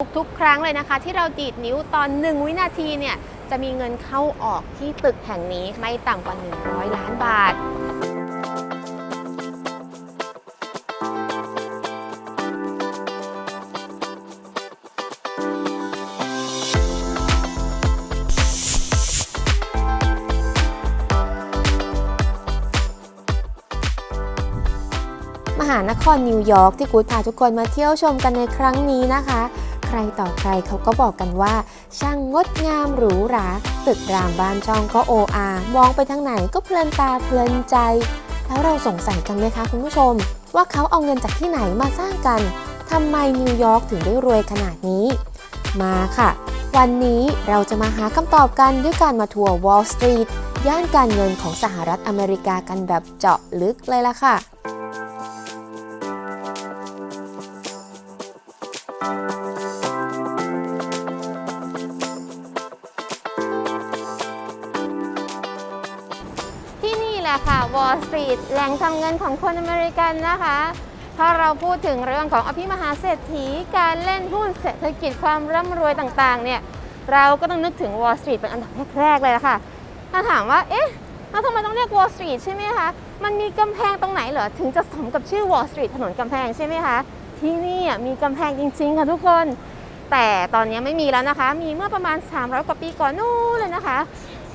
ทุกๆครั้งเลยนะคะที่เราดีดนิ้วตอน1วินาทีเนี่ยจะมีเงินเข้าออกที่ตึกแห่งนี้ไม่ต่ำกว่า100ล้านบาทมหานครนิวยอร์กที่กู๊ดพาทุกคนมาเที่ยวชมกันในครั้งนี้นะคะใครต่อใครเขาก็บอกกันว่าช่างงดงามหรูหราตึกรามบ้านช่องก็โออามองไปทางไหนก็เพลินตาเพลินใจแล้วเราสงสัยกันไหมคะคุณผู้ชมว่าเขาเอาเงินจากที่ไหนมาสร้างกันทำไมนิวยอร์กถึงได้รวยขนาดนี้มาค่ะวันนี้เราจะมาหาคำตอบกันด้วยการมาทัวร์วอลล์สตรีทย่านการเงินของสหรัฐอเมริกากันแบบเจาะลึกเลยล่ะค่ะค่ะวอลล์สตรีทแหล่งทำเงินของคนอเมริกันนะคะถ้าเราพูดถึงเรื่องของอภิมหาเศรษฐีการเล่นหุ้นเศรษฐกิจความร่ำรวยต่างๆเนี่ยเราก็ต้องนึกถึงวอลล์สตรีทเป็นอันดับแรกๆเลยละค่ะถ้าถามว่าเอ๊ะแล้วทำไมต้องเรียกวอลล์สตรีทใช่ไหมคะมันมีกำแพงตรงไหนเหรอถึงจะสมกับชื่อวอลล์สตรีทถนนกำแพงใช่ไหมคะที่นี่มีกำแพงจริงๆค่ะทุกคนแต่ตอนนี้ไม่มีแล้วนะคะมีเมื่อประมาณ300กว่าปีก่อนนู้นเลยนะคะ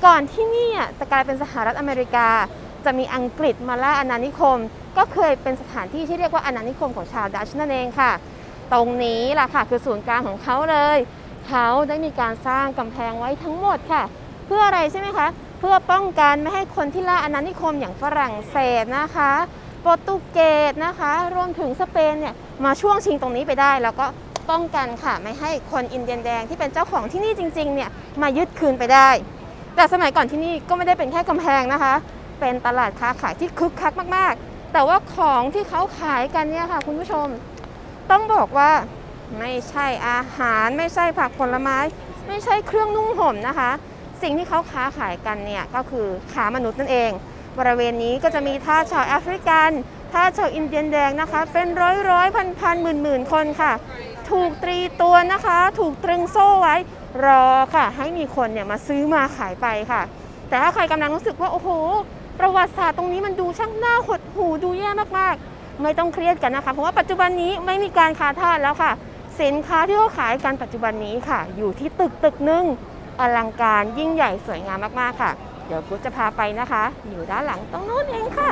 ก่อนที่นี่จะกลายเป็นสหรัฐอเมริกาจะมีอังกฤษมาล่าอาณานิคมก็เคยเป็นสถานที่ที่เรียกว่าอาณานิคมของชาวดัชนั่นเองค่ะตรงนี้ล่ะค่ะคือศูนย์กลางของเขาเลยเขาได้มีการสร้างกำแพงไว้ทั้งหมดค่ะเพื่ออะไรใช่ไหมคะเพื่อป้องกันไม่ให้คนที่ล่าอาณานิคมอย่างฝรั่งเศสนะคะโปรตุเกสนะคะรวมถึงสเปนเนี่ยมาช่วงชิงตรงนี้ไปได้แล้วก็ป้องกันค่ะไม่ให้คนอินเดียนแดงที่เป็นเจ้าของที่นี่จริงๆเนี่ยมายึดคืนไปได้แต่สมัยก่อนที่นี่ก็ไม่ได้เป็นแค่กำแพงนะคะเป็นตลาดค้าขายที่คึกคักมากๆแต่ว่าของที่เขาขายกันเนี่ยค่ะคุณผู้ชมต้องบอกว่าไม่ใช่อาหารไม่ใช่ผักผลไม้ไม่ใช่เครื่องนุ่งห่มนะคะสิ่งที่เขาค้าขายกันเนี่ยก็คือค้ามนุษย์นั่นเองบริเวณนี้ก็จะมีทาสชาวแอฟริกันทาสชาวอินเดียนแดงนะคะเป็นร้อยพันหมื่นคนค่ะถูกตรีตัวนะคะถูกตรึงโซ่ไว้รอค่ะให้มีคนเนี่ยมาซื้อมาขายไปค่ะแต่ถ้าใครกำลังรู้สึกว่าโอ้โหประวัติศาสตร์ตรงนี้มันดูช่างน่าหดหู่ดูแย่มากๆไม่ต้องเครียดกันนะคะเพราะว่าปัจจุบันนี้ไม่มีการค้าทาสแล้วค่ะสินค้าที่เขาขายกันปัจจุบันนี้ค่ะอยู่ที่ตึกนึงอลังการยิ่งใหญ่สวยงามมากๆค่ะเดี๋ยวกูจะพาไปนะคะอยู่ด้านหลังตรงนู้นเองค่ะ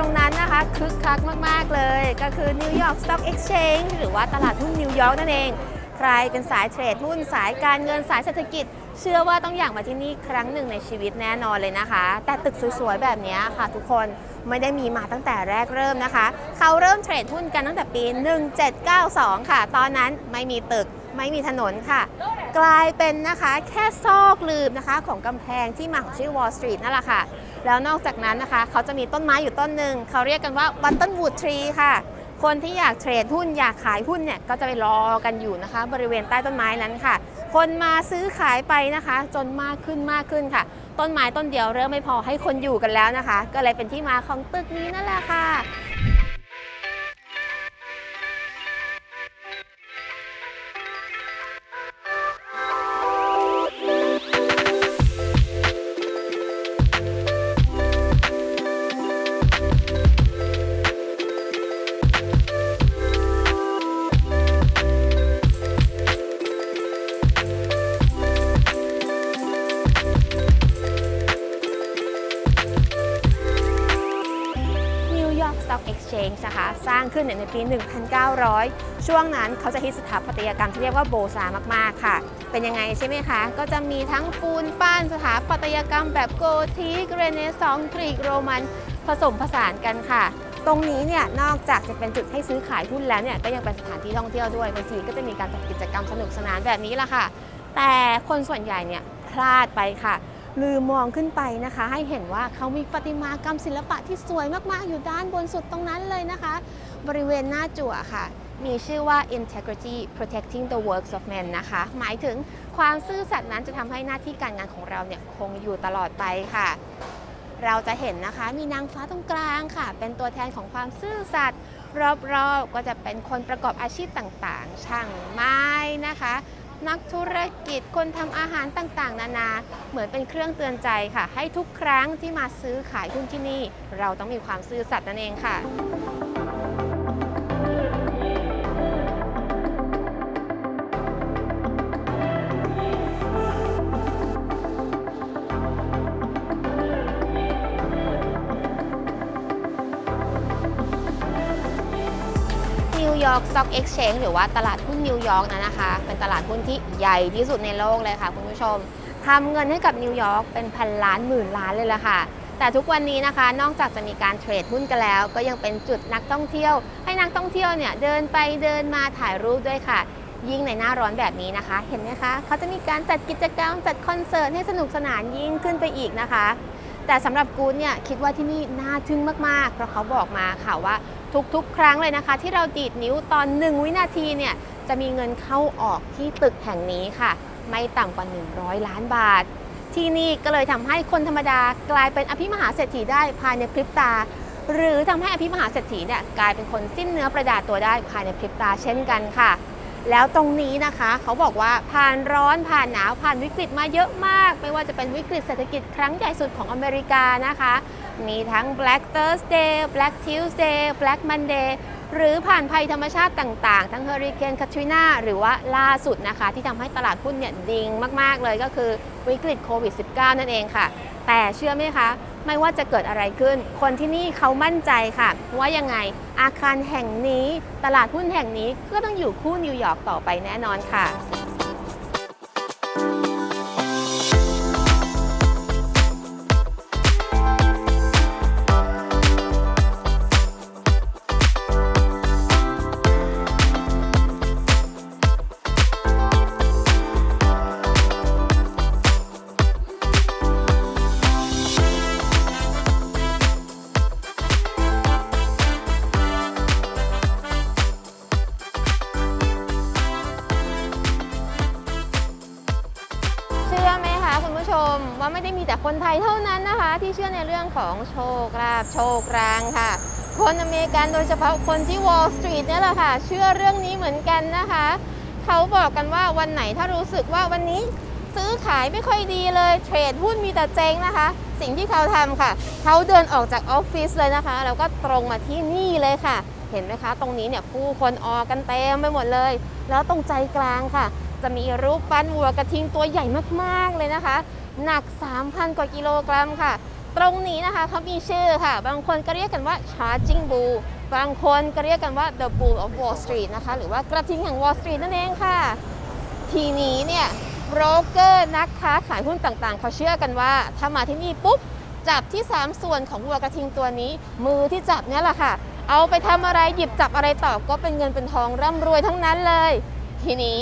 ตรงนั้นนะคะคึกคักมากๆเลยก็คือ New York Stock Exchange หรือว่าตลาดหุ้นนิวยอร์กนั่นเองใครเป็นสายเทรดหุ้นสายการเงินสายเศรษฐกิจเชื่อว่าต้องอยากมาที่นี่ครั้งหนึ่งในชีวิตแน่นอนเลยนะคะแต่ตึกสวยๆแบบนี้ค่ะทุกคนไม่ได้มีมาตั้งแต่แรกเริ่มนะคะเขาเริ่มเทรดหุ้นกันตั้งแต่ปี1792ค่ะตอนนั้นไม่มีตึกไม่มีถนนค่ะกลายเป็นนะคะแค่ซอกหลืบนะคะของกำแพงที่มาของชื่อ Wall Street นั่นแหละค่ะแล้วนอกจากนั้นนะคะเขาจะมีต้นไม้อยู่ต้นหนึ่งเขาเรียกกันว่า Buttonwood Tree ค่ะคนที่อยากเทรดหุ้นอยากขายหุ้นเนี่ยก็จะไปรอกันอยู่นะคะบริเวณใต้ต้นไม้นั้นค่ะคนมาซื้อขายไปนะคะจนมากขึ้นค่ะต้นไม้ต้นเดียวเริ่มไม่พอให้คนอยู่กันแล้วนะคะก็เลยเป็นที่มาของตึกนี้นั่นแหละค่ะStock Exchange นะคะสร้างขึ้นในปี 1900 ช่วงนั้นเขาจะฮิตสถาปัตยกรรมที่เรียกว่าโบซามากๆค่ะเป็นยังไงใช่ไหมคะก็จะมีทั้งปูนปั้นสถาปัตยกรรมแบบโกธิกเรเนซองส์กรีกโรมันผสมผสานกันค่ะ ตรงนี้เนี่ยนอกจากจะเป็นจุดให้ซื้อขายหุ้นแล้วเนี่ยก็ยังเป็นสถานที่ท่องเที่ยวด้วยบางทีก็จะมีการจัดกิจกรรมสนุกสนานแบบนี้แหละค่ะแต่คนส่วนใหญ่เนี่ยพลาดไปค่ะลืมมองขึ้นไปนะคะให้เห็นว่าเขามีประติมากรรมศิลปะที่สวยมากๆอยู่ด้านบนสุดตรงนั้นเลยนะคะบริเวณหน้าจั่วค่ะมีชื่อว่า Integrity Protecting the Works of Men นะคะหมายถึงความซื่อสัตย์นั้นจะทำให้หน้าที่การงานของเราเนี่ยคงอยู่ตลอดไปค่ะเราจะเห็นนะคะมีนางฟ้าตรงกลางค่ะเป็นตัวแทนของความซื่อสัตย์รอบๆก็จะเป็นคนประกอบอาชีพต่างๆช่างไม้นะคะนักธุรกิจคนทำอาหารต่างๆนานาเหมือนเป็นเครื่องเตือนใจค่ะให้ทุกครั้งที่มาซื้อขายหุ้นที่นี่เราต้องมีความซื่อสัตย์นั่นเองค่ะนิวยอร์ก Stock Exchange หรือว่าตลาดหุ้นนิวยอร์กนะคะเป็นตลาดหุ้นที่ใหญ่ที่สุดในโลกเลยค่ะคุณผู้ชมทำเงินให้กับนิวยอร์กเป็นพันล้านหมื่นล้านเลยล่ะค่ะแต่ทุกวันนี้นะคะนอกจากจะมีการเทรดหุ้นกันแล้วก็ยังเป็นจุดนักท่องเที่ยวให้นักท่องเที่ยวเนี่ยเดินไปเดินมาถ่ายรูปด้วยค่ะยิ่งในหน้าร้อนแบบนี้นะคะเห็นไหมคะเขาจะมีการจัดกิจกรรมจัดคอนเสิร์ตให้สนุกสนานยิ่งขึ้นไปอีกนะคะแต่สำหรับกู๊ดเนี่ยคิดว่าที่นี่น่าทึ่งมากๆเพราะเขาบอกมาค่ะว่าทุกๆครั้งเลยนะคะที่เราดีดนิ้วตอน1วินาทีเนี่ยจะมีเงินเข้าออกที่ตึกแห่งนี้ค่ะไม่ต่ำกว่า100ล้านบาทที่นี่ก็เลยทำให้คนธรรมดากลายเป็นอภิมหาเศรษฐีได้ภายในพริบตาหรือทำให้อภิมหาเศรษฐีเนี่ยกลายเป็นคนสิ้นเนื้อประดาตัวได้ภายในพริบตาเช่นกันค่ะแล้วตรงนี้นะคะเขาบอกว่าผ่านร้อนผ่านหนาวผ่านวิกฤตมาเยอะมากไม่ว่าจะเป็นวิกฤตเศรษฐกิจครั้งใหญ่สุดของอเมริกานะคะมีทั้ง Black Thursday Black Tuesday Black Monday หรือผ่านภัยธรรมชาติต่างๆทั้งเฮอริเคนคาทรีนาหรือว่าล่าสุดนะคะที่ทำให้ตลาดหุ้นเนี่ยดิ่งมากๆเลยก็คือวิกฤตโควิด -19 นั่นเองค่ะแต่เชื่อไหมคะไม่ว่าจะเกิดอะไรขึ้นคนที่นี่เขามั่นใจค่ะว่ายังไงอาคารแห่งนี้ตลาดหุ้นแห่งนี้ก็ต้องอยู่คู่นิวยอร์กต่อไปแน่นอนค่ะว่าไม่ได้มีแต่คนไทยเท่านั้นนะคะที่เชื่อในเรื่องของโชคลาภโชคลางค่ะคนอเมริกันโดยเฉพาะคนที่ Wall Street เนี่ยแหละค่ะเชื่อเรื่องนี้เหมือนกันนะคะเขาบอกกันว่าวันไหนถ้ารู้สึกว่าวันนี้ซื้อขายไม่ค่อยดีเลยเทรดหุ้นมีแต่เจ๊งนะคะสิ่งที่เขาทำค่ะเขาเดินออกจากออฟฟิศเลยนะคะแล้วก็ตรงมาที่นี่เลยค่ะเห็นไหมคะตรงนี้เนี่ยผู้คนออกกันเต็มไปหมดเลยแล้วตรงใจกลางค่ะจะมีรูปปั้นวัวกระทิงตัวใหญ่มากๆเลยนะคะหนัก 3,000 กว่ากิโลกรัมค่ะตรงนี้นะคะเขามีชื่อค่ะบางคนก็เรียกกันว่า Charging Bull บางคนก็เรียกกันว่า The Bull of Wall Street นะคะหรือว่ากระทิงแห่ง Wall Street นั่นเองค่ะทีนี้เนี่ยโบรกเกอร์นักค้าขายหุ้นต่างๆเขาเชื่อกันว่าถ้ามาที่นี่ปุ๊บจับที่3ส่วนของวัวกระทิงตัวนี้มือที่จับเนี่ยแหละค่ะเอาไปทำอะไรหยิบจับอะไรต่อก็เป็นเงินเป็นทองร่ำรวยทั้งนั้นเลยทีนี้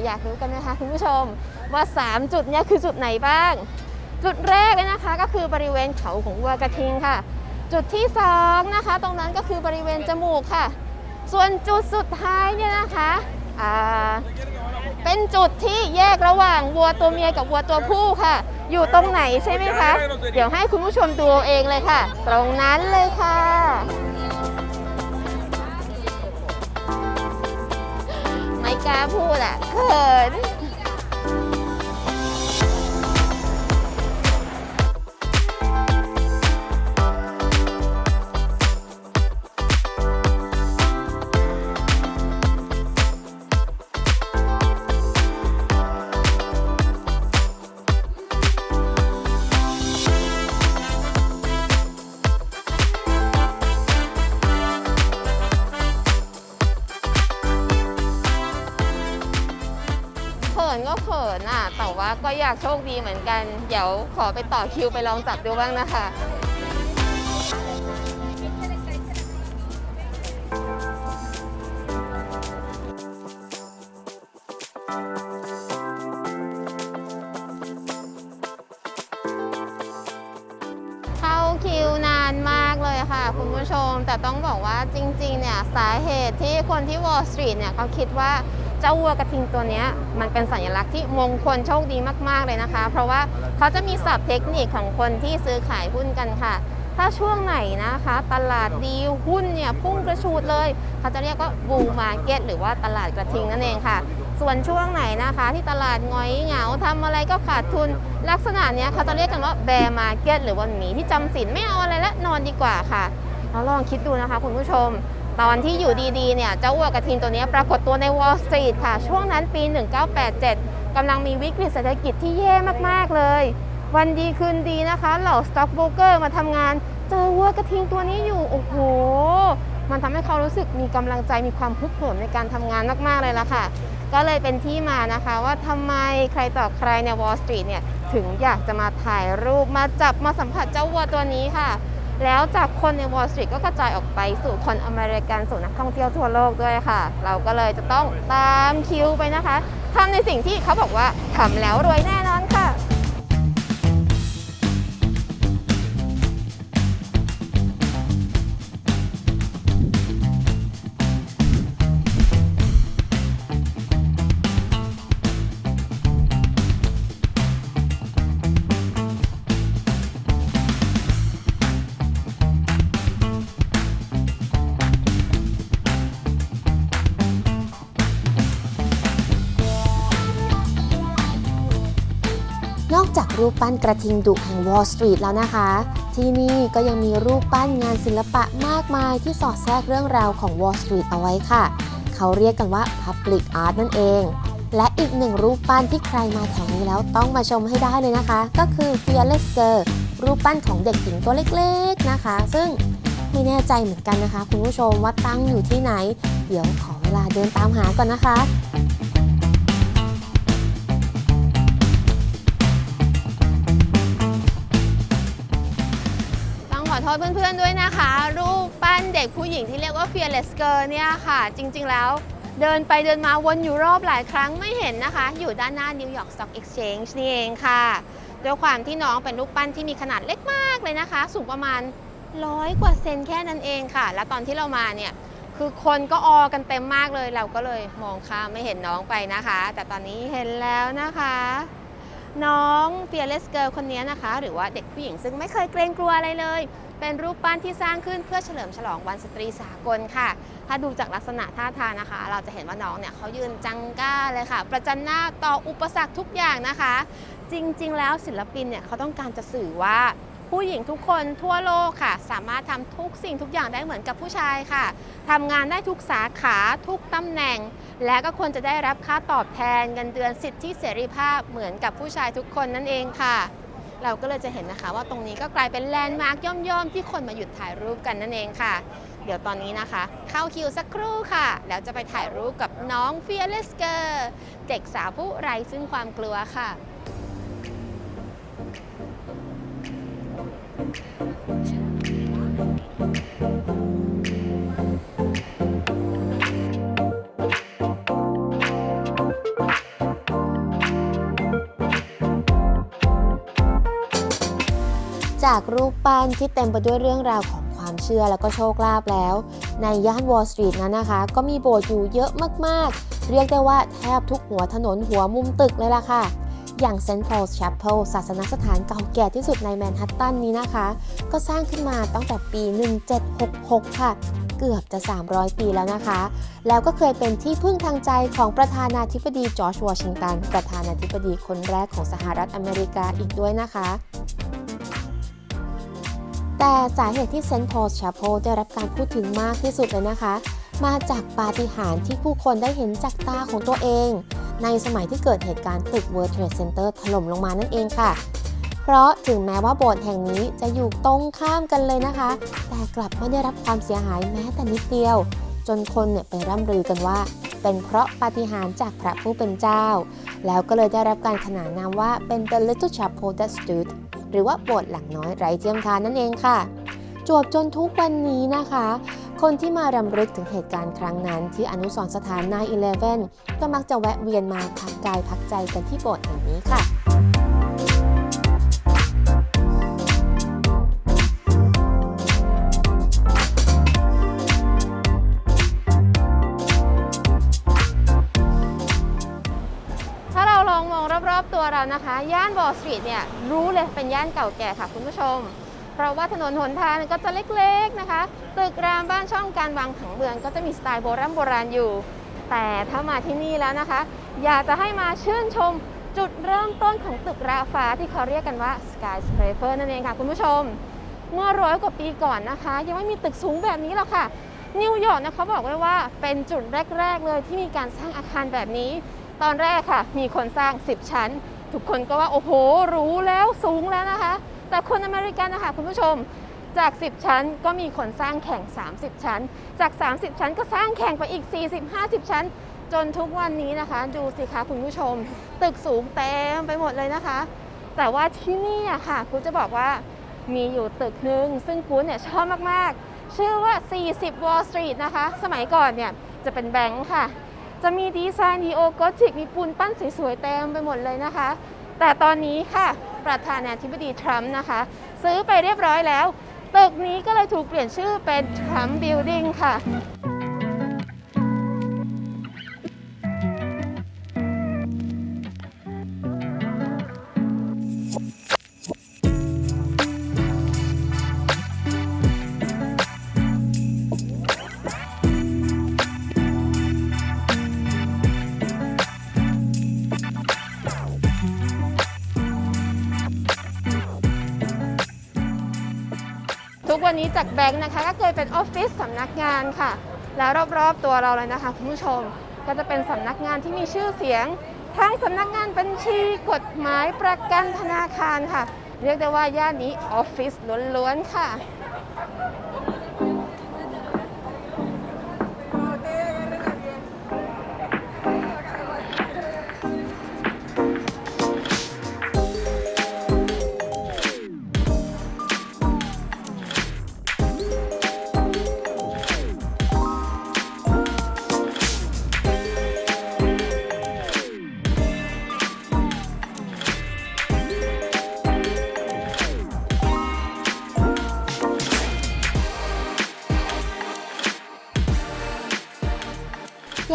อยากรู้กันไหมคะคุณผู้ชมว่า3จุดนี้คือจุดไหนบ้างจุดแรกเลยนะคะก็คือบริเวณเขาของวัวกระทิงค่ะจุดที่2นะคะตรงนั้นก็คือบริเวณจมูกค่ะส่วนจุดสุดท้ายเนี่ยนะคะเป็นจุดที่แยกระหว่างวัวตัวเมียกับวัวตัวผู้ค่ะอยู่ตรงไหนใช่ไหมคะเดี๋ยวให้คุณผู้ชมดูเองเลยค่ะตรงนั้นเลยค่ะไม่กล้าพูดอ่ะเขินก็เขินแต่ว่าก็อยากโชคดีเหมือนกันเดี๋ยวขอไปต่อคิวไปลองจับดูบ้างนะคะ เข้าคิวนานมากเลยค่ะคุณผู้ชมแต่ต้องบอกว่าจริงๆเนี่ยสาเหตุที่คนที่ Wall Street เนี่ยเขาคิดว่าเจ้าวัวกระทิงตัวนี้มันเป็นสัญลักษณ์ที่มงคลโชคดีมากๆเลยนะคะเพราะว่าเขาจะมีศัพท์เทคนิคของคนที่ซื้อขายหุ้นกันค่ะถ้าช่วงไหนนะคะตลาดดีหุ้นเนี่ยพุ่งกระฉูดเลยเขาจะเรียกว่า Bull Market หรือว่าตลาดกระทิงนั่นเองค่ะส่วนช่วงไหนนะคะที่ตลาดหงอยเหงาทำอะไรก็ขาดทุนลักษณะนี้เขาจะเรียกกันว่า Bear Market หรือว่าหมีที่จำศีลไม่เอาอะไรและนอนดีกว่าค่ะเราลองคิดดูนะคะคุณผู้ชมตอนที่อยู่ดีๆเนี่ยเจ้าวัวกระทิงตัวนี้ปรากฏตัวใน Wall Street ค่ะช่วงนั้นปี 1987 กำลังมีวิกฤตเศรษฐกิจที่แย่มากๆเลยวันดีคืนดีนะคะเหล่า Stock Broker มาทำงานเจอวัวกระทิงตัวนี้อยู่โอ้โหมันทำให้เขารู้สึกมีกำลังใจมีความฮึกเหิมในการทำงานมากๆเลยล่ะค่ะก็เลยเป็นที่มานะคะว่าทำไมใครต่อใครใน Wall Street เนี่ยถึงอยากจะมาถ่ายรูปมาจับมาสัมผัสเจ้าวัวตัวนี้ค่ะแล้วจากคนใน Wall Street ก็กระจายออกไปสู่คนอเมริกันสู่นักท่องเที่ยวทั่วโลกด้วยค่ะเราก็เลยจะต้องตามคิวไปนะคะทำในสิ่งที่เขาบอกว่าทำแล้วรวยแน่นอนค่ะนอกจากรูปปั้นกระทิงดุแห่ง Wall Street แล้วนะคะ ที่นี่ก็ยังมีรูปปั้นงานศิลปะมากมายที่สอดแทรกเรื่องราวของ Wall Street เอาไว้ค่ะ เขาเรียกกันว่า Public Art นั่นเอง และอีกหนึ่งรูปปั้นที่ใครมาแถวนี้แล้วต้องมาชมให้ได้เลยนะคะ ก็คือ Fearless Girl รูปปั้นของเด็กหญิงตัวเล็กๆนะคะ ซึ่งไม่แน่ใจเหมือนกันนะคะคุณผู้ชมว่าตั้งอยู่ที่ไหน เดี๋ยวขอเวลาเดินตามหาก่อนนะคะขอโทษเพื่อนๆด้วยนะคะรูปปั้นเด็กผู้หญิงที่เรียกว่า Fearless Girl เนี่ยค่ะจริงๆแล้วเดินไปเดินมาวนอยู่รอบหลายครั้งไม่เห็นนะคะอยู่ด้านหน้า New York Stock Exchange นี่เองค่ะด้วยความที่น้องเป็นรูปปั้นที่มีขนาดเล็กมากเลยนะคะสูงประมาณ100 กว่าเซนแค่นั้นเองค่ะแล้วตอนที่เรามาเนี่ยคือคนก็ออกันเต็มมากเลยเราก็เลยมองข้ามไม่เห็นน้องไปนะคะแต่ตอนนี้เห็นแล้วนะคะน้อง Fearless Girl คนนี้นะคะหรือว่าเด็กผู้หญิงซึ่งไม่เคยเกรงกลัวอะไรเลยเป็นรูปปั้นที่สร้างขึ้นเพื่อเฉลิมฉลองวันสตรีสากลค่ะถ้าดูจากลักษณะท่าทางนะคะเราจะเห็นว่าน้องเนี่ยเขายืนจังก้าเลยค่ะประจันหน้าต่ออุปสรรคทุกอย่างนะคะจริงๆแล้วศิลปินเนี่ยเขาต้องการจะสื่อว่าผู้หญิงทุกคนทั่วโลกค่ะสามารถทำทุกสิ่งทุกอย่างได้เหมือนกับผู้ชายค่ะทำงานได้ทุกสาขาทุกตำแหน่งและก็ควรจะได้รับค่าตอบแทนเงินเดือนสิทธิเสรีภาพเหมือนกับผู้ชายทุกคนนั่นเองค่ะเราก็เลยจะเห็นนะคะว่าตรงนี้ก็กลายเป็นแลนด์มาร์คย่อมๆที่คนมาหยุดถ่ายรูปกันนั่นเองค่ะเดี๋ยวตอนนี้นะคะเข้าคิวสักครู่ค่ะแล้วจะไปถ่ายรูปกับน้อง Fearless Girl เด็กสาวผู้ไร้ซึ่งความกลัวค่ะจากรูปปั้นที่เต็มไปด้วยเรื่องราวของความเชื่อและก็โชคลาภแล้วในย่าน Wall Street นั้นนะคะก็มีโบสถ์อยู่เยอะมากๆเรียกได้ว่าแทบทุกหัวถนนหัวมุมตึกเลยล่ะค่ะอย่าง St. Paul's Chapel ศาสนสถานเก่าแก่ที่สุดในแมนฮัตตันนี้นะคะก็สร้างขึ้นมาตั้งแต่ปี 1766 ค่ะเกือบจะ300 ปีแล้วนะคะแล้วก็เคยเป็นที่พึ่งทางใจของประธานาธิบดีจอร์จวอชิงตันประธานาธิบดีคนแรกของสหรัฐอเมริกาอีกด้วยนะคะแต่สาเหตุที่ St. Paul's Chapel ได้รับการพูดถึงมากที่สุดเลยนะคะมาจากปาฏิหาริย์ที่ผู้คนได้เห็นจากตาของตัวเองในสมัยที่เกิดเหตุการณ์ตึก World Trade Center ถล่มลงมานั่นเองค่ะเพราะถึงแม้ว่าโบสถ์แห่งนี้จะอยู่ตรงข้ามกันเลยนะคะแต่กลับไม่ได้รับความเสียหายแม้แต่นิดเดียวจนคนเนี่ยไปร่ำลือกันว่าเป็นเพราะปาฏิหาริย์จากพระผู้เป็นเจ้าแล้วก็เลยได้รับการขนานนามว่าเป็น The Little Chapel That Stoodหรือว่าโบสถ์หลังน้อยไร้เทียมทานนั่นเองค่ะจวบจนทุกวันนี้นะคะ คนที่มารำลึกถึงเหตุการณ์ครั้งนั้นที่อนุสรณ์สถาน 9/11 ก็มักจะแวะเวียนมาพักกายพักใจกันที่โบสถ์แห่งนี้ค่ะมองรอบๆตัวเรานะคะย่านวอลล์สตรีทเนี่ยรู้เลยเป็นย่านเก่าแก่ค่ะคุณผู้ชมเพราะว่าถนนหนทางก็จะเล็กๆนะคะตึกรามบ้านช่องการวางผังเมืองก็จะมีสไตล์โบราณอยู่แต่ถ้ามาที่นี่แล้วนะคะอยากจะให้มาชื่นชมจุดเริ่มต้นของตึกระฟ้าที่เขาเรียกกันว่า Skyscraper นั่นเองค่ะคุณผู้ชมเมื่อ100 กว่าปีก่อนนะคะยังไม่มีตึกสูงแบบนี้หรอกค่ะนิวยอร์กนะเขาบอกไว้ว่าเป็นจุดแรกๆเลยที่มีการสร้างอาคารแบบนี้ตอนแรกค่ะมีคนสร้าง10 ชั้นทุกคนก็ว่าโอ้โหหรูแล้วสูงแล้วนะคะแต่คนอเมริกันนะคะคุณผู้ชมจาก10 ชั้นก็มีคนสร้างแข่ง30 ชั้นจาก30 ชั้นก็สร้างแข่งไปอีก40-50 ชั้นจนทุกวันนี้นะคะดูสิคะคุณผู้ชมตึกสูงเต็มไปหมดเลยนะคะแต่ว่าที่นี่อะค่ะกูจะบอกว่ามีอยู่ตึกหนึ่งซึ่งกูเนี่ยชอบมากๆชื่อว่า40 Wall Street นะคะสมัยก่อนเนี่ยจะเป็นแบงค์ค่ะจะมีดีไซน์นีโอโกธิกมีปูนปั้นสวยๆเต็มไปหมดเลยนะคะแต่ตอนนี้ค่ะประธานาธิบดีทรัมป์นะคะซื้อไปเรียบร้อยแล้วตึกนี้ก็เลยถูกเปลี่ยนชื่อเป็น Trump Building ค่ะทุกวันนี้จากแบงค์นะคะก็เคยเป็นออฟฟิศสำนักงานค่ะแล้วรอบๆตัวเราเลยนะคะคุณผู้ชมก็จะเป็นสำนักงานที่มีชื่อเสียงทั้งสำนักงานบัญชีกฎหมายประกันธนาคารค่ะเรียกได้ว่าย่านนี้ออฟฟิศล้วนๆค่ะ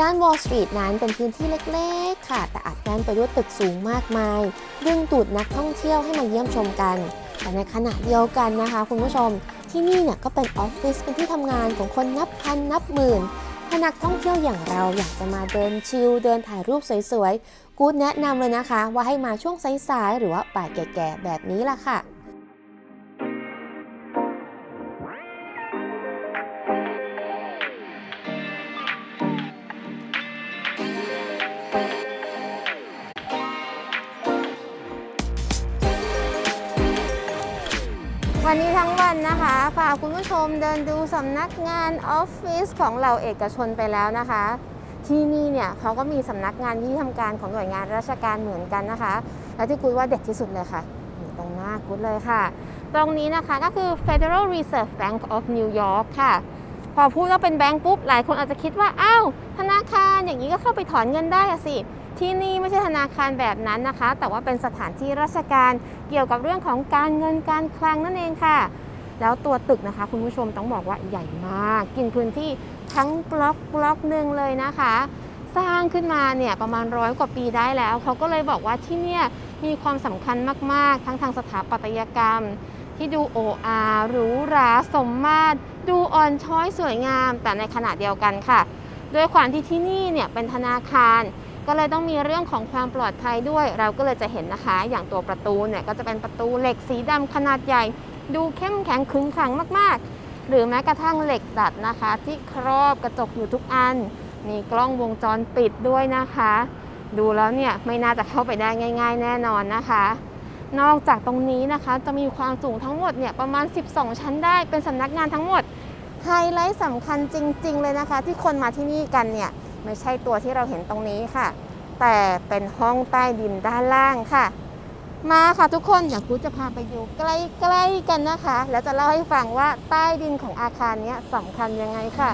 ย่านวอลล์สตรีทนั้นเป็นพื้นที่เล็กๆค่ะแต่อัดแน่นไปด้วยตึกสูงมากมายดึงดูดนักท่องเที่ยวให้มาเยี่ยมชมกันแต่ในขณะเดียวกันนะคะคุณผู้ชมที่นี่เนี่ยก็เป็นออฟฟิศเป็นที่ทำงานของคนนับพันนับหมื่นถ้านักท่องเที่ยวอย่างเราอยากจะมาเดินชิลเดินถ่ายรูปสวยๆกู๊ดแนะนำเลยนะคะว่าให้มาช่วงสายๆหรือว่าบ่ายแก่ๆแบบนี้ล่ะค่ะวันนี้ทั้งวันนะคะพาคุณผู้ชมเดินดูสำนักงานออฟฟิศของเราเอกชนไปแล้วนะคะที่นี่เนี่ยเขาก็มีสำนักงานที่ทำการของหน่วยงานราชการเหมือนกันนะคะและที่กูว่าเด็ดที่สุดเลยค่ะอยู่ตรงหน้ากูเลยค่ะตรงนี้นะคะก็คือ Federal Reserve Bank of New York ค่ะพอพูดว่าเป็นแบงก์ปุ๊บหลายคนอาจจะคิดว่าอ้าวธนาคารอย่างนี้ก็เข้าไปถอนเงินได้อะสิที่นี่ไม่ใช่ธนาคารแบบนั้นนะคะแต่ว่าเป็นสถานที่ราชการเกี่ยวกับเรื่องของการเงินการคลังนั่นเองค่ะแล้วตัวตึกนะคะคุณผู้ชมต้องบอกว่าใหญ่มากกินพื้นที่ทั้งบล็อกหนึ่งเลยนะคะสร้างขึ้นมาเนี่ยประมาณ100 กว่าปีได้แล้วเขาก็เลยบอกว่าที่เนี่ยมีความสำคัญมากๆทั้งทางสถาปัตยกรรมที่ดูโออาหรูหราสมมาตรดูอ่อนช้อยสวยงามแต่ในขณะเดียวกันค่ะด้วยความที่ที่นี่เนี่ยเป็นธนาคารก็เลยต้องมีเรื่องของความปลอดภัยด้วยเราก็เลยจะเห็นนะคะอย่างตัวประตูเนี่ยก็จะเป็นประตูเหล็กสีดำขนาดใหญ่ดูเข้มแข็งขึงขังมากๆหรือแม้กระทั่งเหล็กดัดนะคะที่ครอบกระจกอยู่ทุกอันมีกล้องวงจรปิดด้วยนะคะดูแล้วเนี่ยไม่น่าจะเข้าไปได้ง่ายๆแน่นอนนะคะนอกจากตรงนี้นะคะจะมีความสูงทั้งหมดเนี่ยประมาณ12 ชั้นได้เป็นสำนักงานทั้งหมดไฮไลท์สำคัญจริงๆเลยนะคะที่คนมาที่นี่กันเนี่ยไม่ใช่ตัวที่เราเห็นตรงนี้ค่ะแต่เป็นห้องใต้ดินด้านล่างค่ะ มาค่ะทุกคนเดี๋ยวกูจะพาไปดูใกล้ๆกันนะคะ แล้วจะเล่าให้ฟังว่าใต้ดินของอาคารนี้สำคัญยังไงค่ะ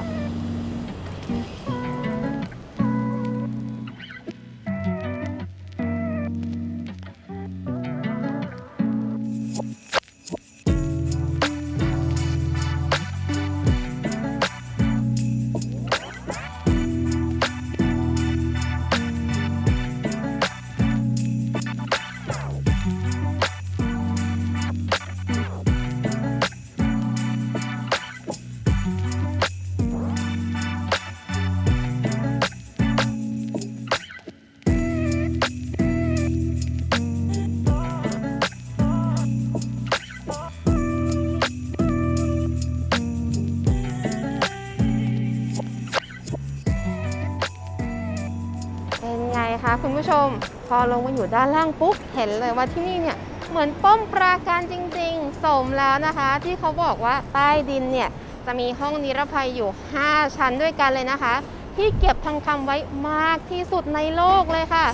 เป็นไงคะคุณผู้ชมพอลงมาอยู่ด้านล่างปุ๊บเห็นเลยว่าที่นี่เนี่ยเหมือนป้อมปราการจริงๆสมแล้วนะคะที่เขาบอกว่าใต้ดินเนี่ยจะมีห้องนิรภัยอยู่5ชั้นด้วยกันเลยนะคะที่เก็บทองคำไว้มากที่สุดในโลกเลยค่ะ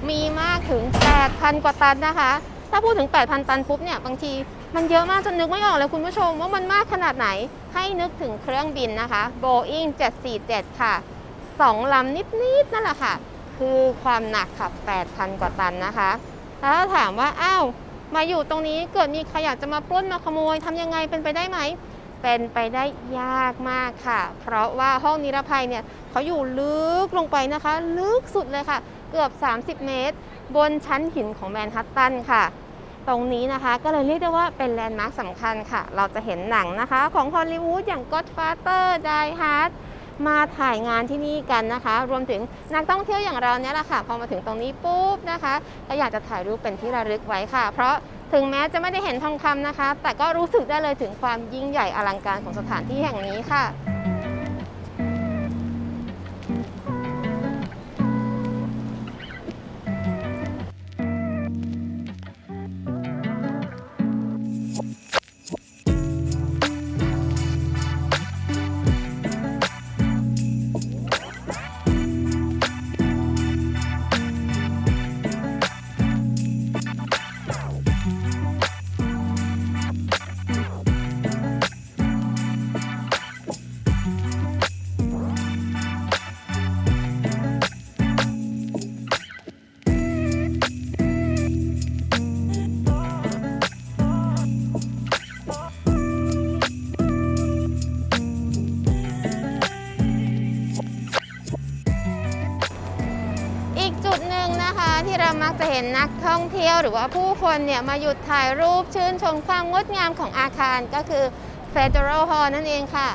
มีมากถึง 8,000 กว่าตันนะคะถ้าพูดถึง 8,000 ตันปุ๊บเนี่ยบางทีมันเยอะมากจนนึกไม่ออกเลยคุณผู้ชมว่ามันมากขนาดไหนให้นึกถึงเครื่องบินนะคะ Boeing 747 ค่ะ2 ลำนิดๆนั่นแหละค่ะคือความหนักค่ะ 8,000 กว่าตันนะคะแล้วถามว่าอ้าวมาอยู่ตรงนี้เกิดมีใครอยากจะมาปล้นมาขโมยทำยังไงเป็นไปได้ไหมเป็นไปได้ยากมากค่ะเพราะว่าห้องนิรภัยเนี่ยเขาอยู่ลึกลงไปนะคะลึกสุดเลยค่ะเกือบ30 เมตรบนชั้นหินของแมนฮัตตันค่ะตรงนี้นะคะก็เลยเรียกได้ว่าเป็นแลนด์มาร์คสำคัญค่ะเราจะเห็นหนังนะคะของฮอลลีวูดอย่าง Godfather Die Hardมาถ่ายงานที่นี่กันนะคะรวมถึงนักท่องเที่ยวอย่างเราเนี่ยแหละค่ะพอมาถึงตรงนี้ปุ๊บนะคะก็อยากจะถ่ายรูปเป็นที่ระลึกไว้ค่ะเพราะถึงแม้จะไม่ได้เห็นทองคำนะคะแต่ก็รู้สึกได้เลยถึงความยิ่งใหญ่อลังการของสถานที่แห่งนี้ค่ะ อีกจุดหนึ่งนะคะที่เรามักจะเห็นนักท่องเที่ยวหรือว่าผู้คนเนี่ยมาหยุดถ่ายรูปชื่นชมความงดงามของอาคารก็คือ Federal Hall นั่นเองค่ะ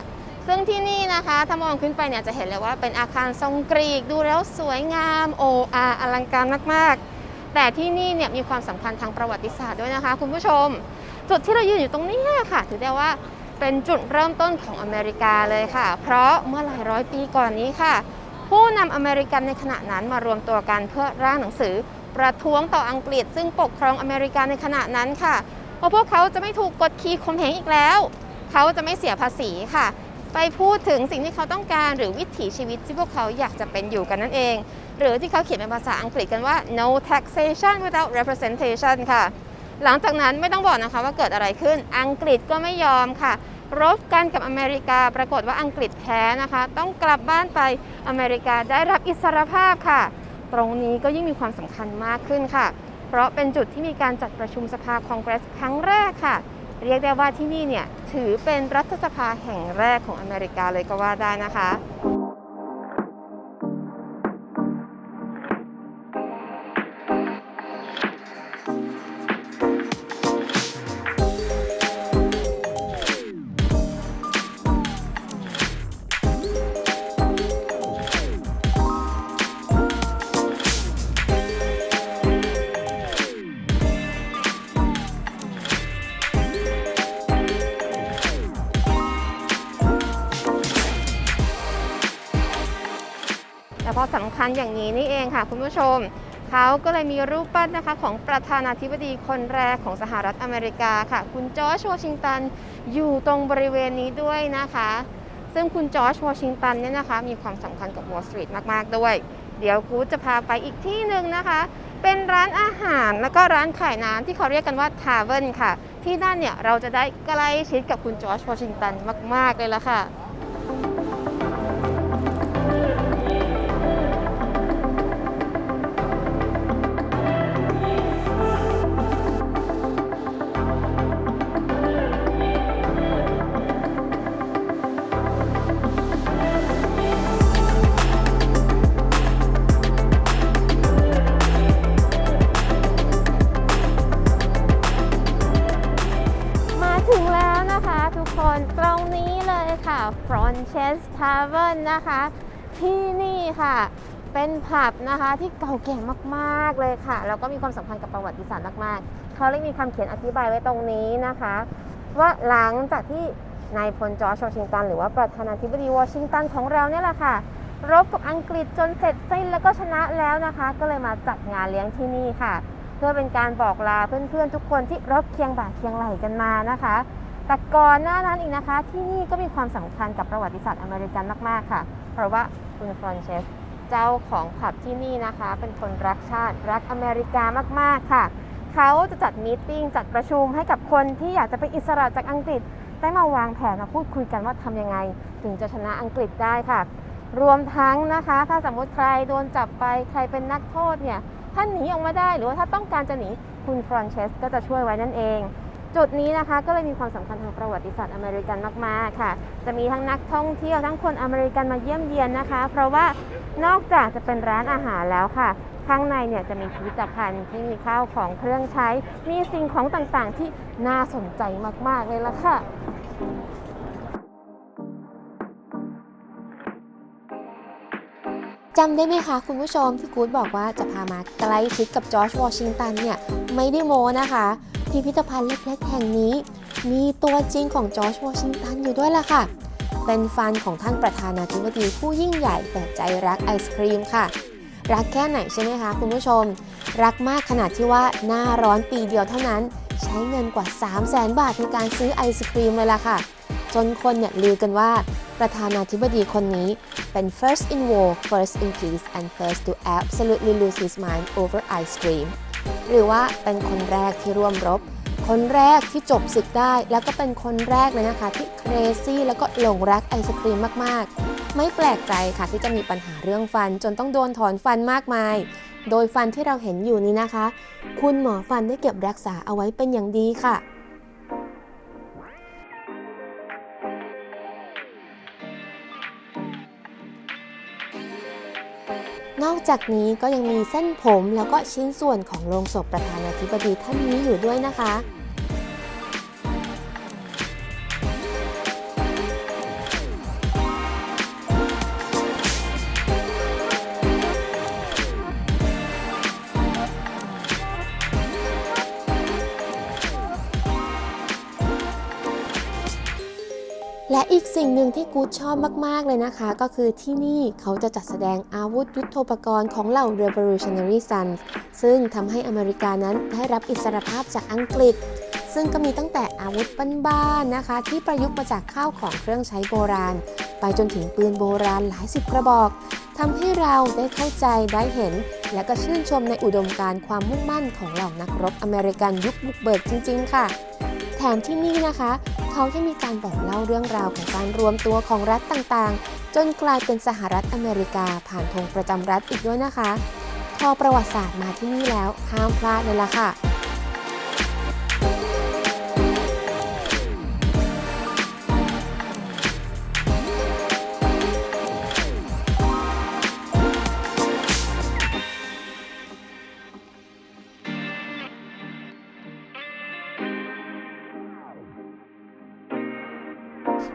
ซึ่งที่นี่นะคะถ้ามองขึ้นไปเนี่ยจะเห็นเลยว่าเป็นอาคารทรงกรีกดูแล้วสวยงามโออาอลังการมากๆแต่ที่นี่เนี่ยมีความสำคัญทางประวัติศาสตร์ด้วยนะคะคุณผู้ชมจุดที่เรายืนอยู่ตรงนี้ค่ะถือได้ว่าเป็นจุดเริ่มต้นของอเมริกาเลยค่ะเพราะเมื่อหลายร้อยปีก่อนนี้ค่ะผู้นำอเมริกันในขณะนั้นมารวมตัวกันเพื่อร่างหนังสือประท้วงต่ออังกฤษซึ่งปกครองอเมริกาในขณะนั้นค่ะว่าพวกเขาจะไม่ถูกกดขี่ข่มเหงอีกแล้วเขาจะไม่เสียภาษีค่ะไปพูดถึงสิ่งที่เขาต้องการหรือวิถีชีวิตที่พวกเขาอยากจะเป็นอยู่กันนั่นเองหรือที่เขาเขียนเป็นภาษาอังกฤษกันว่า no taxation without representation ค่ะหลังจากนั้นไม่ต้องบอกนะคะว่าเกิดอะไรขึ้นอังกฤษก็ไม่ยอมค่ะรบกันกับอเมริกาปรากฏว่าอังกฤษแพ้นะคะต้องกลับบ้านไปอเมริกาได้รับอิสรภาพค่ะตรงนี้ก็ยิ่งมีความสำคัญมากขึ้นค่ะเพราะเป็นจุดที่มีการจัดประชุมสภาคองเกรสครั้งแรกค่ะเรียกได้ว่าที่นี่เนี่ยถือเป็นรัฐสภาแห่งแรกของอเมริกาเลยก็ว่าได้นะคะ แต่พอสำคัญอย่างนี้นี่เองค่ะคุณผู้ชมเขาก็เลยมีรูปปั้นนะคะของประธานาธิบดีคนแรกของสหรัฐอเมริกาค่ะคุณจอร์จวอชิงตันอยู่ตรงบริเวณนี้ด้วยนะคะซึ่งคุณจอร์จวอชิงตันเนี่ยนะคะมีความสำคัญกับวอลล์สตรีทมากๆด้วยเดี๋ยวกูจะพาไปอีกที่หนึ่งนะคะ เป็นร้านอาหารแล้วก็ร้านขายน้ำที่เขาเรียกกันว่าทาเวิร์นค่ะที่นั่นเนี่ยเราจะได้ใกล้ชิดกับคุณจอร์จวอชิงตันมากๆเลยละค่ะถึงแล้วนะคะทุกคนตรงนี้เลยค่ะ Frances Tavern นะคะที่นี่ค่ะเป็นผับนะคะที่เก่าแก่มากๆเลยค่ะแล้วก็มีความสำคัญกับประวัติศาสตร์มากๆเขาเลยมีคำเขียนอธิบายไว้ตรงนี้นะคะว่าหลังจากที่นายพลจอร์จวอชิงตันหรือว่าประธานาธิบดีวอชิงตันของเราเนี่ยแหละค่ะรบกับอังกฤษจนเสร็จสิ้นแล้วก็ชนะแล้วนะคะก็เลยมาจัดงานเลี้ยงที่นี่ค่ะเพื่อเป็นการบอกลาเพื่อนๆทุกคนที่รบเคียงบ่าเคียงไหล่กันมานะคะแต่ก่อนหน้านั้นอีกนะคะที่นี่ก็มีความสำคัญกับประวัติศาสตร์อเมริกันมากๆค่ะเพราะว่าคุณฟรานเชสเจ้าของผับที่นี่นะคะเป็นคนรักชาติรักอเมริกามากๆค่ะเขาจะจัดมีตติ้งจัดประชุมให้กับคนที่อยากจะเป็นอิสระจากอังกฤษได้มาวางแผนมาพูดคุยกันว่าทำยังไงถึงจะชนะอังกฤษได้ค่ะรวมทั้งนะคะถ้าสมมติใครโดนจับไปใครเป็นนักโทษเนี่ยถ้าหนีออกมาได้หรือว่าถ้าต้องการจะหนีคุณฟรานเชสก็จะช่วยไว้นั่นเองจุดนี้นะคะก็เลยมีความสำคัญทางประวัติศาสตร์อเมริกันมากๆค่ะจะมีทั้งนักท่องเที่ยวทั้งคนอเมริกันมาเยี่ยมเยียนนะคะเพราะว่านอกจากจะเป็นร้านอาหารแล้วค่ะข้างในเนี่ยจะมีพิพิธภัณฑ์ที่มีข้าวของเครื่องใช้มีสิ่งของต่างๆที่น่าสนใจมากๆเลยล่ะค่ะจำได้ไหมคะคุณผู้ชมที่กู๊ดบอกว่าจะพามาใกล้ชิดกับจอร์จวอชิงตันเนี่ยไม่ได้โม้นะคะพิพิธภัณฑ์เล็กๆแห่งนี้มีตัวจริงของจอร์จวอชิงตันอยู่ด้วยล่ะค่ะเป็นฟันของท่านประธานาธิบดีผู้ยิ่งใหญ่แต่ใจรักไอศครีมค่ะรักแค่ไหนใช่ไหมคะคุณผู้ชมรักมากขนาดที่ว่าหน้าร้อนปีเดียวเท่านั้นใช้เงินกว่า 300,000 บาทในการซื้อไอศครีมเลยล่ะค่ะจนคนเนี่ยลือกันว่าประธานาธิบดีคนนี้เป็น first in war, first in peace and first to absolutely lose his mind over ice cream หรือว่าเป็นคนแรกที่ร่วมรบคนแรกที่จบศึกได้แล้วก็เป็นคนแรกเลยนะคะที่ crazy แล้วก็หลงรักไอศครีมมากๆไม่แปลกใจค่ะที่จะมีปัญหาเรื่องฟันจนต้องโดนถอนฟันมากมายโดยฟันที่เราเห็นอยู่นี้นะคะคุณหมอฟันได้เก็บรักษาเอาไว้เป็นอย่างดีค่ะนอกจากนี้ก็ยังมีเส้นผมแล้วก็ชิ้นส่วนของโลงศพประธานาธิบดีท่านนี้อยู่ด้วยนะคะ และอีกสิ่งหนึ่งที่กู๊ดชอบมากๆเลยนะคะก็คือที่นี่เขาจะจัดแสดงอาวุธยุทโธปกรณ์ของเหล่า Revolutionary Sons ซึ่งทำให้อเมริกานั้นได้รับอิสรภาพจากอังกฤษซึ่งก็มีตั้งแต่อาวุธบ้านๆนะคะที่ประยุกต์มาจากข้าวของเครื่องใช้โบราณไปจนถึงปืนโบราณหลายสิบกระบอกทำให้เราได้เข้าใจได้เห็นและก็ชื่นชมในอุดมการณ์ความมุ่งมั่นของเหล่านักรบอเมริกันยุคบุกเบิกจริงๆค่ะแถมที่นี่นะคะเขายังมีการบอกเล่าเรื่องราวของการรวมตัวของรัฐต่างๆจนกลายเป็นสหรัฐอเมริกาผ่านธงประจำรัฐอีกด้วยนะคะพอประวัติศาสตร์มาที่นี่แล้วห้ามพลาดเลยล่ะค่ะ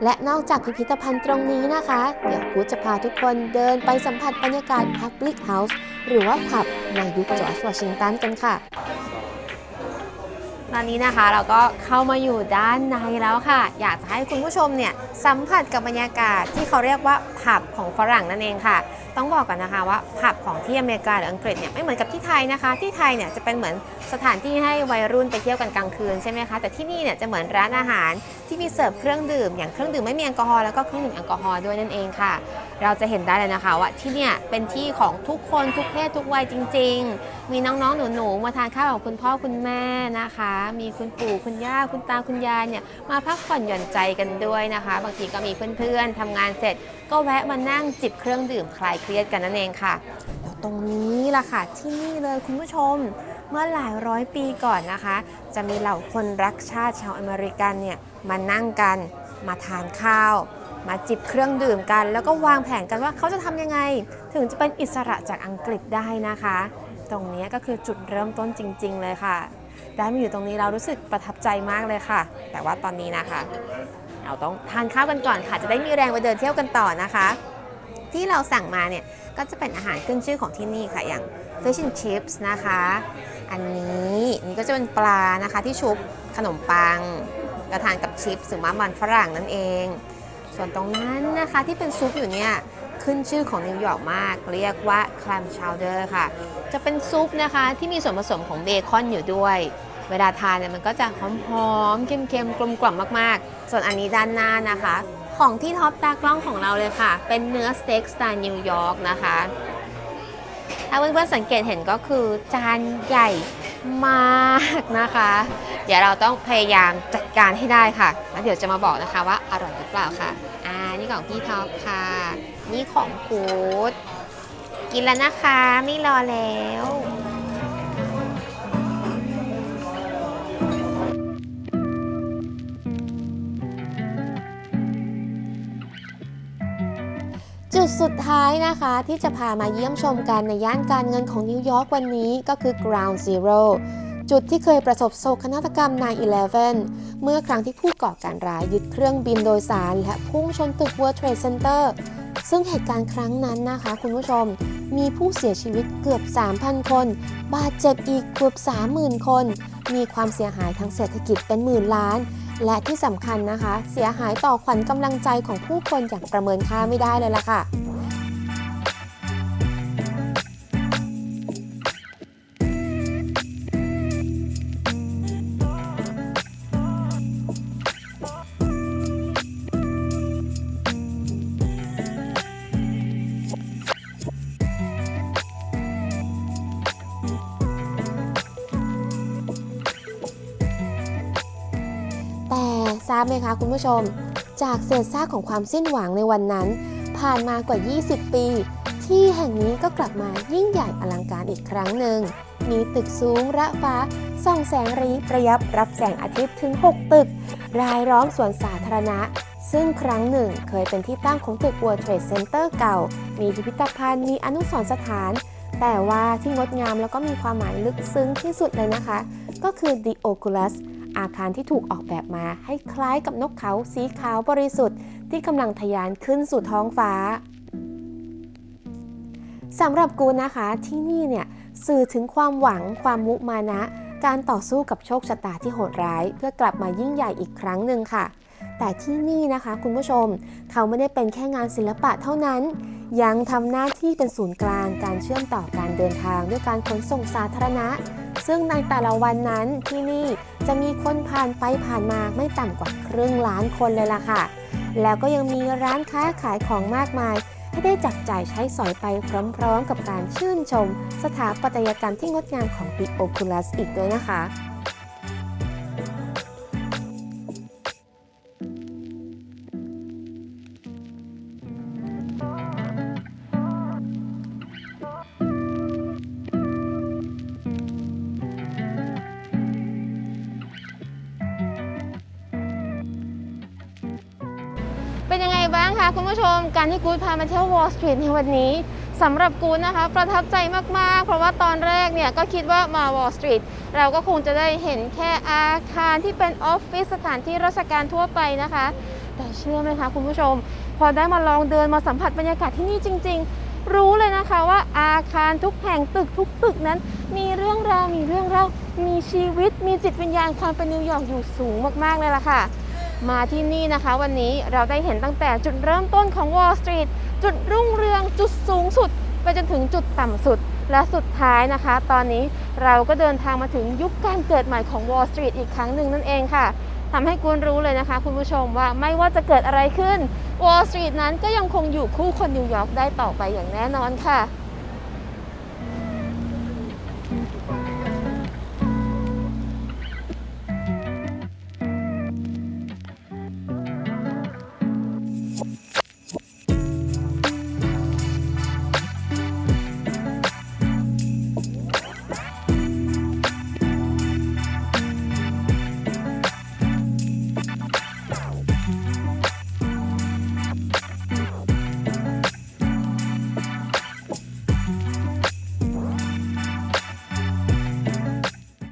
และนอกจากพิพิธภัณฑ์ตรงนี้นะคะเดี๋ยวกูจะพาทุกคนเดินไปสัมผัสบรรยากาศ Public House หรือว่าผับในยุคจอร์จวอชิงตันกันค่ะตอนนี้นะคะเราก็เข้ามาอยู่ด้านในแล้วค่ะอยากจะให้คุณผู้ชมเนี่ยสัมผัสกับบรรยากาศที่เขาเรียกว่าผับของฝรั่งนั่นเองค่ะต้องบอกก่อนนะคะว่าผับของที่อเมริกาหรืออังกฤษเนี่ยไม่เหมือนกับที่ไทยนะคะที่ไทยเนี่ยจะเป็นเหมือนสถานที่ให้วัยรุ่นไปเที่ยวกันกลางคืนใช่ไหมคะแต่ที่นี่เนี่ยจะเหมือนร้านอาหารที่มีเสิร์ฟเครื่องดื่มอย่างเครื่องดื่มไม่มีแอลกอฮอล์แล้วก็เครื่องดื่มแอลกอฮอล์ด้วยนั่นเองค่ะ เราจะเห็นได้เลยนะคะว่าที่เนี่ยเป็นที่ของทุกคนทุกเพศทุกวัยจริงๆมีน้องๆหนูๆมาทานข้าวกับคุณพ่อคุณแม่นะคะมีคุณปู่คุณย่าคุณตาคุณยายเนี่ยมาพักผ่อนหย่อนใจกันด้วยนะคะบางทีก็มีเพื่อนๆทำงานเสร็จก็แวะมานั่งจิบเครื่องดื่มคลายเครียดกันนั่นเองค่ะแล้วตรงนี้ล่ะค่ะที่นี่เลยคุณผู้ชมเมื่อหลายร้อยปีก่อนนะคะจะมีเหล่าคนรักชาติชาวอเมริกันเนี่ยมานั่งกันมาทานข้าวมาจิบเครื่องดื่มกันแล้วก็วางแผนกันว่าเขาจะทำยังไงถึงจะเป็นอิสระจากอังกฤษได้นะคะตรงนี้ก็คือจุดเริ่มต้นจริงๆเลยค่ะได้มาอยู่ตรงนี้เรารู้สึกประทับใจมากเลยค่ะแต่ว่าตอนนี้นะคะเราต้องทานข้าวกันก่อนค่ะจะได้มีแรงไปเดินเที่ยวกันต่อนะคะที่เราสั่งมาเนี่ยก็จะเป็นอาหารขึ้นชื่อของที่นี่ค่ะอย่าง Fish and Chips นะคะอันนี้ก็จะเป็นปลานะคะที่ชุบขนมปังกระทานกับชิปหรือมันฝรั่งนั่นเองส่วนตรงนั้นนะคะที่เป็นซุปอยู่เนี่ยขึ้นชื่อของนิวยอร์กมากเรียกว่า clam chowder ค่ะจะเป็นซุปนะคะที่มีส่วนผสมของเบคอนอยู่ด้วยเวลาทานเนี่ยมันก็จะหอมๆเค็มๆกลมกล่อมมากๆส่วนอันนี้ด้านหน้านะคะของที่ท็อปตากล้องของเราเลยค่ะเป็นเนื้อสเต็กสไตล์นิวยอร์กนะคะถ้าเพื่อนๆสังเกตเห็นก็คือจานใหญ่มากนะคะเดี๋ยวเราต้องพยายามจัดการให้ได้ค่ะแล้วเดี๋ยวจะมาบอกนะคะว่าอร่อยหรือเปล่าค่ะนี่ของพี่ท็อปค่ะนี่ของกู๊ดกินแล้วนะคะไม่รอแล้วจุดสุดท้ายนะคะที่จะพามาเยี่ยมชมกันในย่านการเงินของนิวยอร์กวันนี้ก็คือ Ground Zero จุดที่เคยประสบโศกนาฏกรรม 9/11 เมื่อครั้งที่ผู้ก่อการร้ายยึดเครื่องบินโดยสารและพุ่งชนตึก World Trade Center ซึ่งเหตุการณ์ครั้งนั้นนะคะคุณผู้ชมมีผู้เสียชีวิตเกือบ 3,000 คนบาดเจ็บอีกเกือบ 30,000 คนมีความเสียหายทางเศรษฐกิจเป็นหมื่นล้านและที่สำคัญนะคะเสียหายต่อขวัญกำลังใจของผู้คนอย่างประเมินค่าไม่ได้เลยล่ะค่ะทราบไหมคะคุณผู้ชมจากเศษซากของความสิ้นหวังในวันนั้นผ่านมากว่า 20 ปีที่แห่งนี้ก็กลับมายิ่งใหญ่อลังการอีกครั้งหนึ่งมีตึกสูงระฟ้าส่องแสงระยับรับแสงอาทิตย์ถึง 6 ตึกรายล้อมสวนสาธารณะซึ่งครั้งหนึ่งเคยเป็นที่ตั้งของตึก World Trade Center เก่ามีพิพิธภัณฑ์มีอนุสรณ์สถานแต่ว่าที่งดงามแล้วก็มีความหมายลึกซึ้งที่สุดเลยนะคะก็คือ The Oculusอาคารที่ถูกออกแบบมาให้คล้ายกับนกเขาสีขาวบริสุทธิ์ที่กำลังทะยานขึ้นสู่ท้องฟ้าสำหรับกูนะคะที่นี่เนี่ยสื่อถึงความหวังความมุมานะการต่อสู้กับโชคชะตาที่โหดร้ายเพื่อกลับมายิ่งใหญ่อีกครั้งหนึ่งค่ะแต่ที่นี่นะคะคุณผู้ชมเขาไม่ได้เป็นแค่งานศิลปะเท่านั้นยังทำหน้าที่เป็นศูนย์กลางการเชื่อมต่อการเดินทางด้วยการขนส่งสาธารณะซึ่งในแต่ละวันนั้นที่นี่จะมีคนผ่านไปผ่านมาไม่ต่ำกว่าครึ่งล้านคนเลยล่ะค่ะแล้วก็ยังมีร้านค้าขายของมากมายให้ได้จับจ่ายใช้สอยไปพร้อมๆกับการชื่นชมสถาปัตยกรรมที่งดงามของ The Oculus อีกด้วยนะคะ เป็นยังไงบ้างคะคุณผู้ชมการที่กู๊ดพามาเที่ยว Wall Street ในวันนี้สำหรับกู๊ดนะคะประทับใจมากๆเพราะว่าตอนแรกเนี่ยก็คิดว่ามา Wall Street เราก็คงจะได้เห็นแค่อาคารที่เป็นออฟฟิศสถานที่ราชการทั่วไปนะคะแต่เชื่อไหมคะคุณผู้ชมพอได้มาลองเดินมาสัมผัสบรรยากาศที่นี่จริงๆรู้เลยนะคะว่าอาคารทุกแห่งตึกทุกตึกนั้นมีเรื่องราวมีชีวิตมีจิตวิญญาณความเป็นนิวยอร์กอยู่สูงมากๆเลยล่ะค่ะมาที่นี่นะคะวันนี้เราได้เห็นตั้งแต่จุดเริ่มต้นของ Wall Street จุดรุ่งเรืองจุดสูงสุดไปจนถึงจุดต่ำสุดและสุดท้ายนะคะตอนนี้เราก็เดินทางมาถึงยุคการเกิดใหม่ของ Wall Street อีกครั้งหนึ่งนั่นเองค่ะทำให้คุณรู้เลยนะคะคุณผู้ชมว่าไม่ว่าจะเกิดอะไรขึ้น วอลล์สตรีทนั้นก็ยังคงอยู่คู่คนนิวยอร์กได้ต่อไปอย่างแน่นอนค่ะ